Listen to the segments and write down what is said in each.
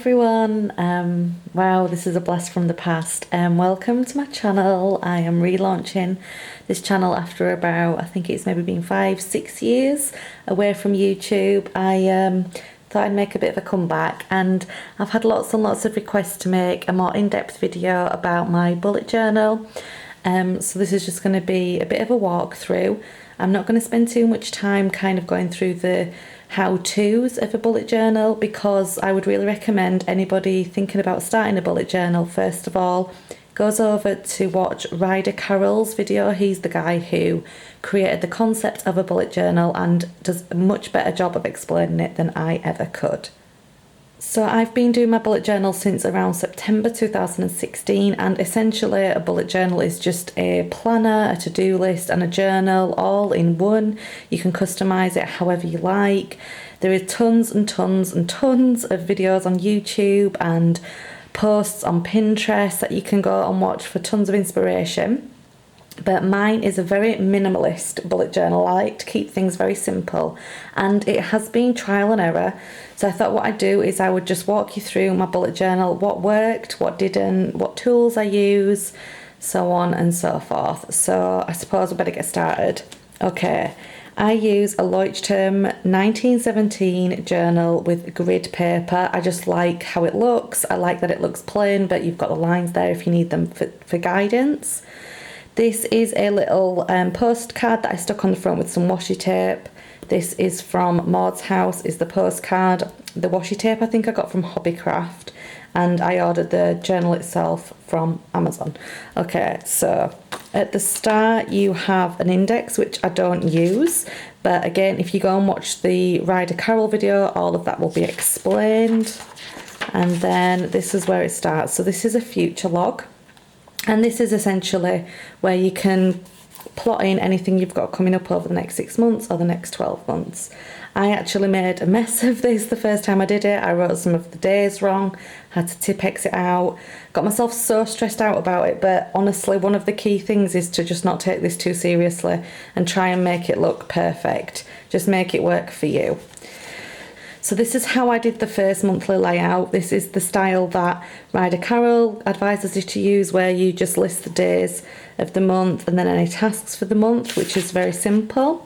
everyone, wow, this is a blast from the past. Welcome to my channel. I am relaunching this channel after about, I think it's maybe been 5-6 years away from YouTube. I thought I'd make a bit of a comeback, and I've had lots and lots of requests to make a more in-depth video about my bullet journal. So this is just going to be a bit of a walkthrough. I'm not going to spend too much time kind of going through the how-tos of a bullet journal, because I would really recommend anybody thinking about starting a bullet journal, first of all, goes over to watch Ryder Carroll's video. He's the guy who created the concept of a bullet journal and does a much better job of explaining it than I ever could. So I've been doing my bullet journal since around September 2016, and essentially a bullet journal is just a planner, a to-do list and a journal all in one. You can customize it however you like. There are tons and tons and tons of videos on YouTube and posts on Pinterest that you can go and watch for tons of inspiration. But mine is a very minimalist bullet journal. I like to keep things very simple, and it has been trial and error. So I thought what I'd do is I would just walk you through my bullet journal, what worked, what didn't, what tools I use, so on and so forth. So I suppose we better get started. Okay, I use a Leuchtturm 1917 journal with grid paper. I just like how it looks. I like that it looks plain, but you've got the lines there if you need them for guidance. This is a little postcard that I stuck on the front with some washi tape. This is from Maud's House, is the postcard. The washi tape I think I got from Hobbycraft, and I ordered the journal itself from Amazon. Okay, so at the start you have an index, which I don't use, but again, if you go and watch the Ryder Carroll video, all of that will be explained. And then this is where it starts. So this is a future log. And this is essentially where you can plot in anything you've got coming up over the next 6 months or the next 12 months. I actually made a mess of this the first time I did it. I wrote some of the days wrong, had to Tipp-Ex it out, got myself so stressed out about it. But honestly, one of the key things is to just not take this too seriously and try and make it look perfect. Just make it work for you. So this is how I did the first monthly layout. This is the style that Ryder Carroll advises you to use, where you just list the days of the month and then any tasks for the month, which is very simple.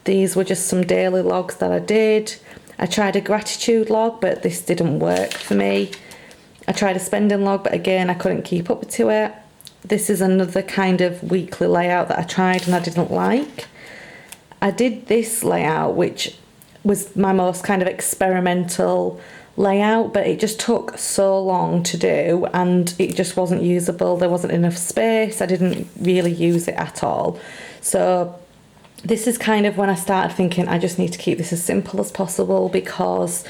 These were just some daily logs that I did. I tried a gratitude log, but this didn't work for me. I tried a spending log, but again, I couldn't keep up to it. This is another kind of weekly layout that I tried and I didn't like. I did this layout, which was my most kind of experimental layout, but it just took so long to do and it just wasn't usable. There wasn't enough space. I didn't really use it at all. So this is kind of when I started thinking I just need to keep this as simple as possible, because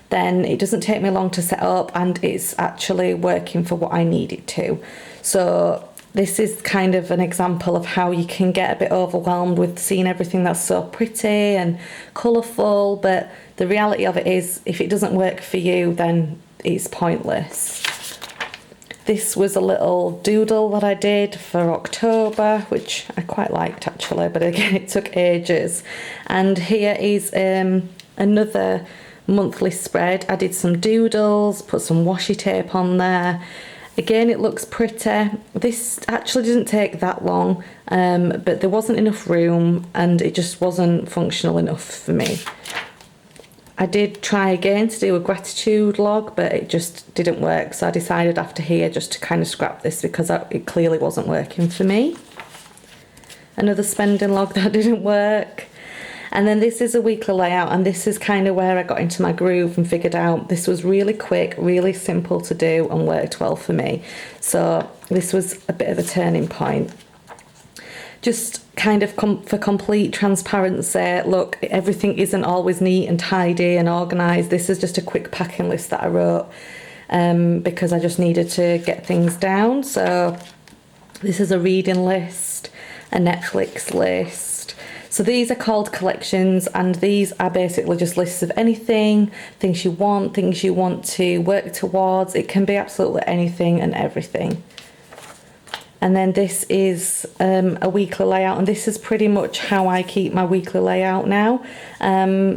then it doesn't take me long to set up and it's actually working for what I need it to. So this is kind of an example of how you can get a bit overwhelmed with seeing everything that's so pretty and colourful, but the reality of it is, if it doesn't work for you, then it's pointless. This was a little doodle that I did for October, which I quite liked actually, but again, it took ages. And here is another monthly spread. I did some doodles, put some washi tape on there. Again, it looks pretty. This actually didn't take that long, but there wasn't enough room and it just wasn't functional enough for me. I did try again to do a gratitude log, but it just didn't work. So I decided after here just to kind of scrap this, because it clearly wasn't working for me. Another spending log that didn't work. And then this is a weekly layout, and this is kind of where I got into my groove and figured out this was really quick, really simple to do and worked well for me. So this was a bit of a turning point. Just kind of for complete transparency, look, everything isn't always neat and tidy and organised. This is just a quick packing list that I wrote because I just needed to get things down. So this is a reading list, a Netflix list. So these are called collections, and these are basically just lists of anything, things you want to work towards. It can be absolutely anything and everything. And then this is a weekly layout, and this is pretty much how I keep my weekly layout now.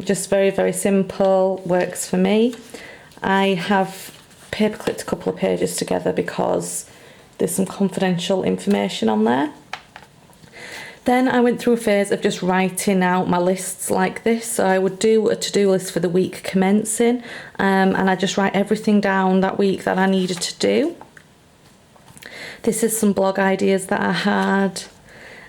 Just very, very simple, works for me. I have paper clipped a couple of pages together because there's some confidential information on there. Then I went through a phase of just writing out my lists like this. So I would do a to-do list for the week commencing, and I just write everything down that week that I needed to do. This is some blog ideas that I had.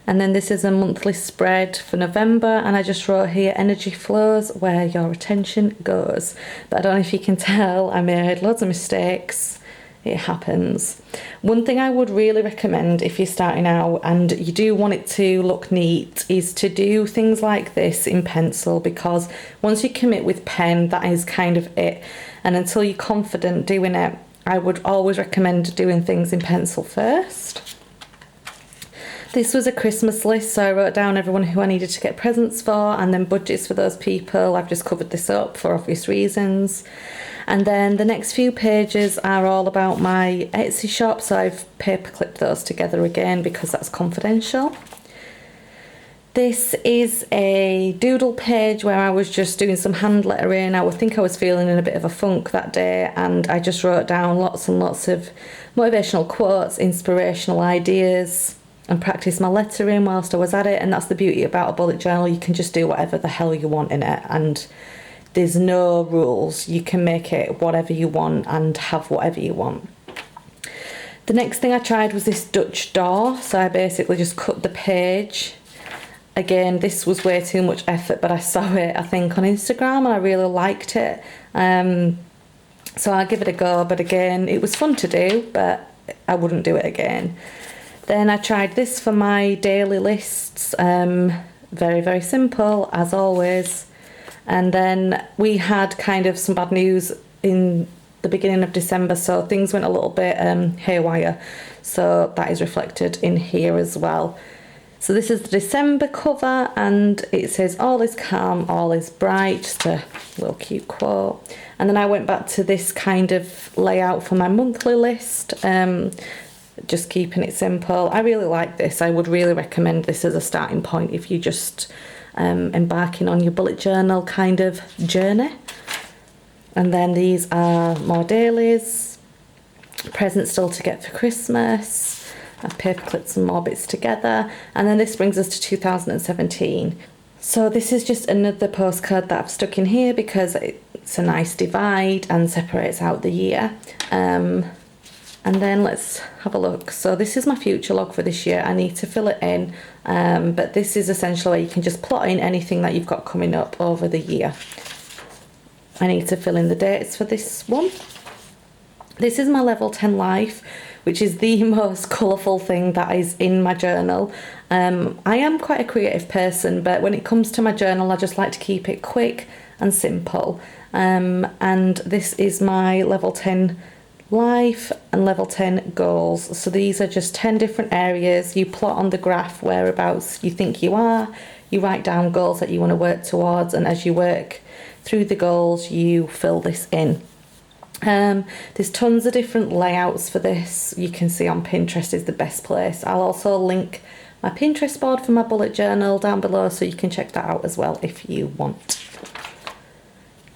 And then this is a monthly spread for November, and I just wrote here, energy flows where your attention goes. But I don't know if you can tell, I made loads of mistakes. It happens. One thing I would really recommend if you're starting out and you do want it to look neat is to do things like this in pencil, because once you commit with pen, that is kind of it. And until you're confident doing it, I would always recommend doing things in pencil first. This was a Christmas list, so I wrote down everyone who I needed to get presents for and then budgets for those people. I've just covered this up for obvious reasons. And then the next few pages are all about my Etsy shop, so I've paper clipped those together again because that's confidential. This is a doodle page where I was just doing some hand lettering. I would think I was feeling in a bit of a funk that day, and I just wrote down lots and lots of motivational quotes, inspirational ideas, and practiced my lettering whilst I was at it. And that's the beauty about a bullet journal. You can just do whatever the hell you want in it, and there's no rules. You can make it whatever you want and have whatever you want. The next thing I tried was this Dutch door. So I basically just cut the page. Again, this was way too much effort, but I saw it, I think, on Instagram and I really liked it. So I'll give it a go. But again, it was fun to do, but I wouldn't do it again. Then I tried this for my daily lists. Very, very simple, as always. And then we had kind of some bad news in the beginning of December, so things went a little bit haywire. So that is reflected in here as well. So this is the December cover, and it says all is calm, all is bright, just a little cute quote. And then I went back to this kind of layout for my monthly list, just keeping it simple. I really like this. I would really recommend this as a starting point if you just embarking on your bullet journal kind of journey. And then these are more dailies, presents still to get for Christmas. I've paper clipped some more bits together, and then this brings us to 2017. So this is just another postcard that I've stuck in here because it's a nice divide and separates out the year. And then let's have a look. So this is my future log for this year. I need to fill it in, but this is essentially where you can just plot in anything that you've got coming up over the year. I need to fill in the dates for this one. This is my level 10 life, which is the most colourful thing that is in my journal. I am quite a creative person, but when it comes to my journal, I just like to keep it quick and simple. And this is my level 10 life and level 10 goals. So these are just 10 different areas. You plot on the graph whereabouts you think you are. You write down goals that you want to work towards, and as you work through the goals, you fill this in. There's tons of different layouts for this. You can see on Pinterest is the best place. I'll also link my Pinterest board for my bullet journal down below, so you can check that out as well if you want.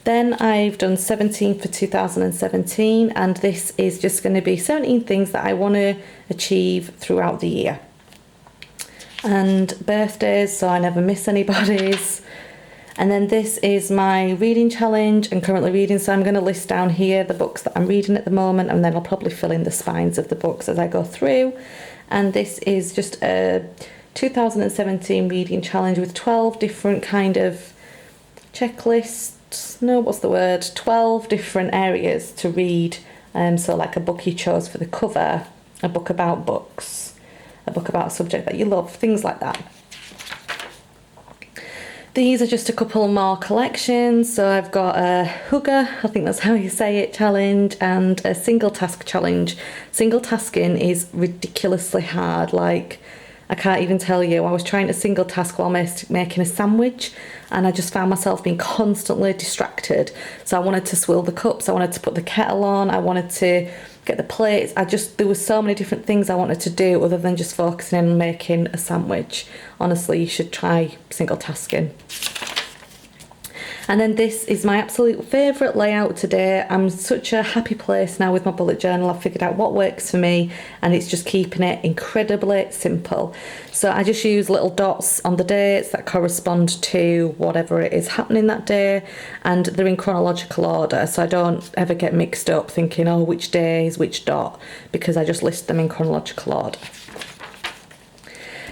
Then I've done 17 for 2017, and this is just going to be 17 things that I want to achieve throughout the year. And birthdays, so I never miss anybody's. And then this is my reading challenge and currently reading, so I'm going to list down here the books that I'm reading at the moment, and then I'll probably fill in the spines of the books as I go through. And this is just a 2017 reading challenge with 12 different kind of checklists. No, what's the word? 12 different areas to read. So like a book you chose for the cover, a book about books, a book about a subject that you love, things like that. These are just a couple more collections. So I've got a hugger, I think that's how you say it, challenge, and a single task challenge. Single tasking is ridiculously hard. Like, I can't even tell you. I was trying to single task while making a sandwich, and I just found myself being constantly distracted. So I wanted to swill the cups, I wanted to put the kettle on, I wanted to get the plates. There was so many different things I wanted to do other than just focusing on making a sandwich. Honestly, you should try single tasking. And then this is my absolute favourite layout today. I'm such a happy place now with my bullet journal. I've figured out what works for me, and it's just keeping it incredibly simple. So I just use little dots on the dates that correspond to whatever it is happening that day, and they're in chronological order, so I don't ever get mixed up thinking, oh, which day is which dot, because I just list them in chronological order.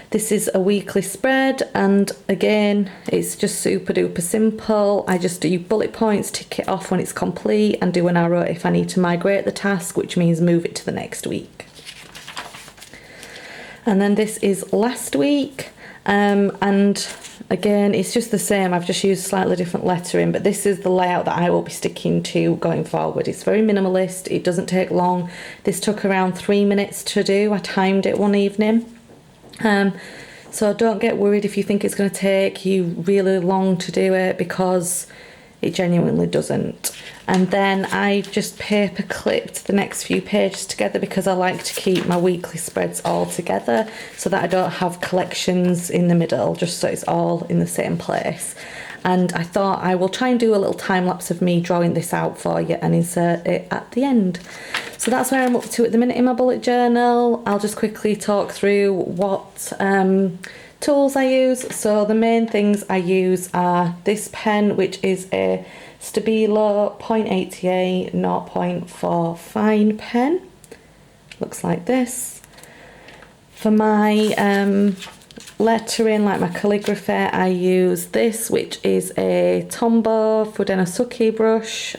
This is a weekly spread, and again, it's just super duper simple. I just do bullet points, tick it off when it's complete, and do an arrow if I need to migrate the task, which means move it to the next week. And then this is last week, and again, it's just the same. I've just used slightly different lettering, but this is the layout that I will be sticking to going forward. It's very minimalist. It doesn't take long. This took around 3 minutes to do. I timed it one evening. So don't get worried if you think it's going to take you really long to do it, because it genuinely doesn't. And then I just paper clipped the next few pages together, because I like to keep my weekly spreads all together so that I don't have collections in the middle, just so it's all in the same place. And I thought I will try and do a little time lapse of me drawing this out for you and insert it at the end. So that's where I'm up to at the minute in my bullet journal. I'll just quickly talk through what tools I use. So the main things I use are this pen, which is a Stabilo 0.88 0.4 fine pen. Looks like this. For my lettering, like my calligraphy, I use this, which is a Tombow Fudenosuke brush.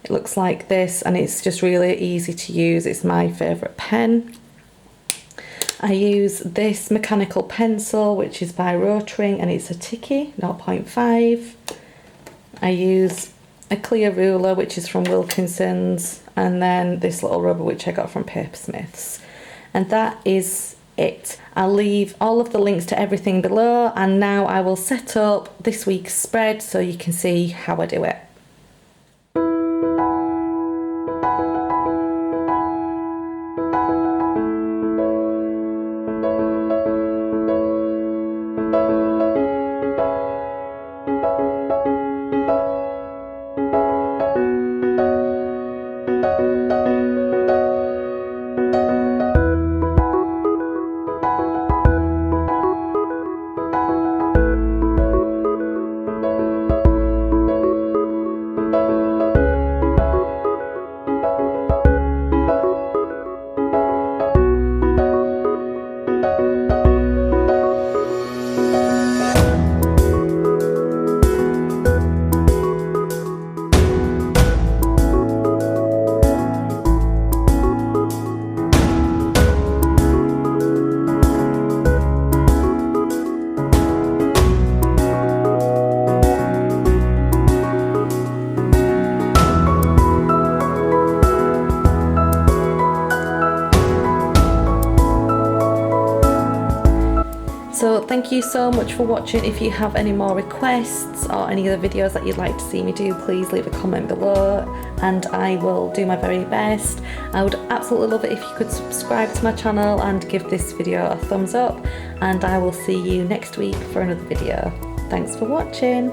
It looks like this, and it's just really easy to use. It's my favourite pen. I use this mechanical pencil, which is by Rotring, and it's a Tiki 0.5. I use a clear ruler, which is from Wilkinson's, and then this little rubber, which I got from Papersmiths. And that is it. I'll leave all of the links to everything below, and now I will set up this week's spread so you can see how I do it. So thank you so much for watching. If you have any more requests or any other videos that you'd like to see me do, please leave a comment below and I will do my very best. I would absolutely love it if you could subscribe to my channel and give this video a thumbs up, and I will see you next week for another video. Thanks for watching.